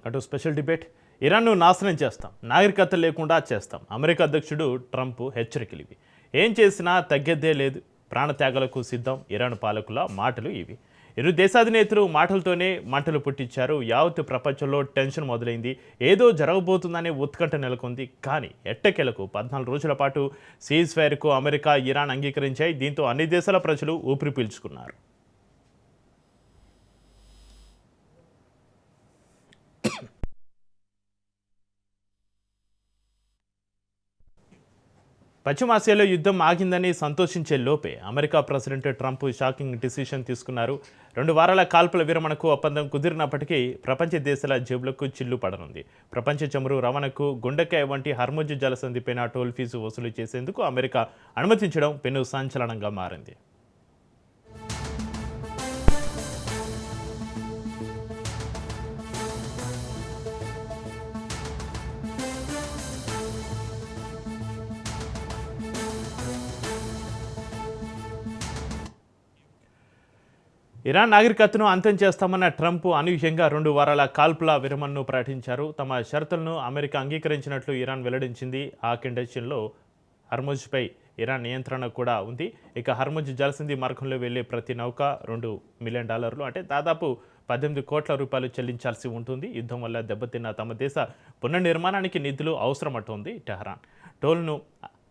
అటు special debate ఇరాన్ను నాశనం చేస్తాం, నాగరికత లేకుండా చేస్తాం. అమెరికా అధ్యక్షుడు ట్రంప్ హెచ్చరికలు ఇవి. ఏం చేసినా తగ్గేదే లేదు, ప్రాణత్యాగాలకు సిద్ధం. ఇరాన్ పాలకుల మాటలు ఇవి. ఇరు దేశాధినేతలు మాటలతోనే మంటలు పుట్టించారు. యావత్ ప్రపంచంలో టెన్షన్ మొదలైంది. ఏదో జరగబోతుందనే ఉత్కంఠ నెలకొంది. కానీ ఎట్టకేలకు 14 రోజుల పాటు సీజ్ ఫైర్కు అమెరికా, ఇరాన్ అంగీకరించాయి. దీంతో అన్ని దేశాల ప్రజలు ఊపిరి పీల్చుకున్నారు. పశ్చిమాసియాలో యుద్ధం ఆగిందని సంతోషించే లోపే America president Trump shocking decision తీసుకున్నారు. 2 వారాల కాల్పుల విరమణకు ఒప్పందం కుదిరినప్పటికీ ప్రపంచ దేశాల జేబులకు చిల్లు పడనుంది. ప్రపంచ చమురు రవాణాకు గుండెకాయ వంటి హర్ముజ్ జలసంధిపైన టోల్ ఫీజు వసూలు చేసేందుకు అమెరికా అనుమతించడం పెను సంచలనంగా మారింది. ఇరాన్ నాగరికతను అంతం చేస్తామన్న ట్రంప్ అనూహ్యంగా 2 వారాల కాల్పుల విరమణను ప్రకటించారు. తమ షరతులను అమెరికా అంగీకరించినట్లు ఇరాన్ వెల్లడించింది. ఆ కండిషన్లో హర్ముజ్పై ఇరాన్ నియంత్రణ కూడా ఉంది. ఇక హర్ముజ్ జలసంధి మార్గంలో వెళ్లే ప్రతి నౌక $2 మిలియన్, అంటే దాదాపు 18 కోట్ల రూపాయలు చెల్లించాల్సి ఉంటుంది. యుద్ధం వల్ల దెబ్బతిన్న తమ దేశ పునర్నిర్మాణానికి నిధులు అవసరమంటోంది టెహరాన్. టోల్ను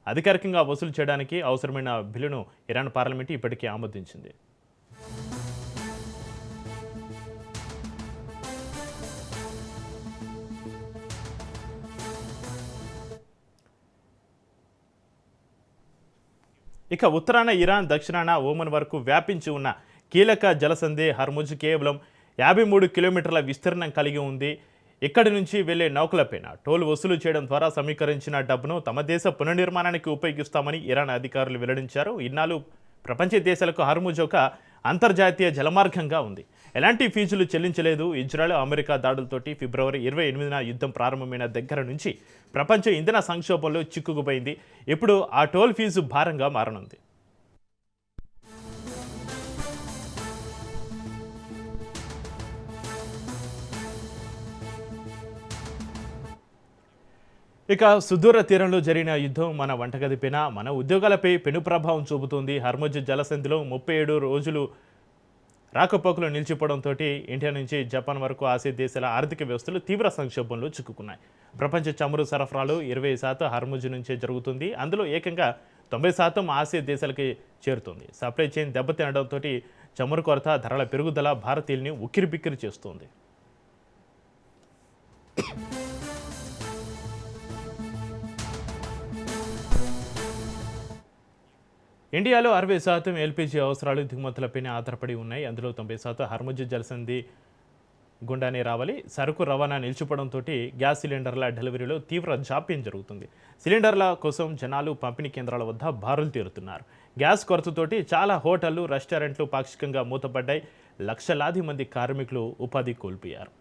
అధికారికంగా వసూలు చేయడానికి అవసరమైన బిల్లును ఇరాన్ పార్లమెంటు ఇప్పటికే ఆమోదించింది. ఇక ఉత్తరాన ఇరాన్, దక్షిణాన ఓమన్ వరకు వ్యాపించి ఉన్న కీలక జలసంధి హర్ముజ్ కేవలం 53 కిలోమీటర్ల విస్తీర్ణం కలిగి ఉంది. ఇక్కడి నుంచి వెళ్లే నౌకలపైన టోల్ వసూలు చేయడం ద్వారా సమీకరించిన డబ్బును తమ దేశ పునర్నిర్మాణానికి ఉపయోగిస్తామని ఇరాన్ అధికారులు వెల్లడించారు. ఇన్నాళ్ళు ప్రపంచ దేశాలకు హర్ముజ్ ఒక అంతర్జాతీయ జలమార్గంగా ఉంది. ఎలాంటి ఫీజులు చెల్లించలేదు. ఇజ్రాయెల్, అమెరికా దాడులతోటి ఫిబ్రవరి 28న యుద్ధం ప్రారంభమైన దగ్గర నుంచి ప్రపంచం ఇంధన సంక్షోభంలో చిక్కుకుపోయింది. ఇప్పుడు ఆ టోల్ ఫీజు భారంగా మారనుంది. ఇక సుదూర తీరంలో జరిగిన యుద్ధం మన వంటగదిపైన, మన ఉద్యోగాలపై పెను ప్రభావం చూపుతుంది. హర్ముజ్ జలసంధిలో 37 రోజులు రాకపోకలు నిలిచిపోవడంతో ఇండియా నుంచి జపాన్ వరకు ఆసియా దేశాల ఆర్థిక వ్యవస్థలు తీవ్ర సంక్షోభంలో చిక్కుకున్నాయి. ప్రపంచ చమురు సరఫరాలో 20% హర్ముజ్ నుంచే జరుగుతుంది. అందులో ఏకంగా 90% ఆసియా దేశాలకి చేరుతుంది. సప్లై చైన్ దెబ్బతినడంతో చమురు కొరత, ధరల పెరుగుదల భారతీయుల్ని ఉక్కిరిబిక్కిరి చేస్తుంది. ఇండియాలో 60% ఎల్పీజీ అవసరాలు దిగుమతులపైనే ఆధారపడి ఉన్నాయి. అందులో 90% హర్ముజ్ జలసంధి గుండానే రావాలి. సరుకు రవాణా నిలిచిపోవడంతో గ్యాస్ సిలిండర్ల డెలివరీలో తీవ్ర జాప్యం జరుగుతుంది. సిలిండర్ల కోసం జనాలు పంపిణీ కేంద్రాల వద్ద బారులు తీరుతున్నారు. గ్యాస్ కొరతతోటి చాలా హోటళ్లు, రెస్టారెంట్లు పాక్షికంగా మూతపడ్డాయి. లక్షలాది మంది కార్మికులు ఉపాధి కోల్పోయారు.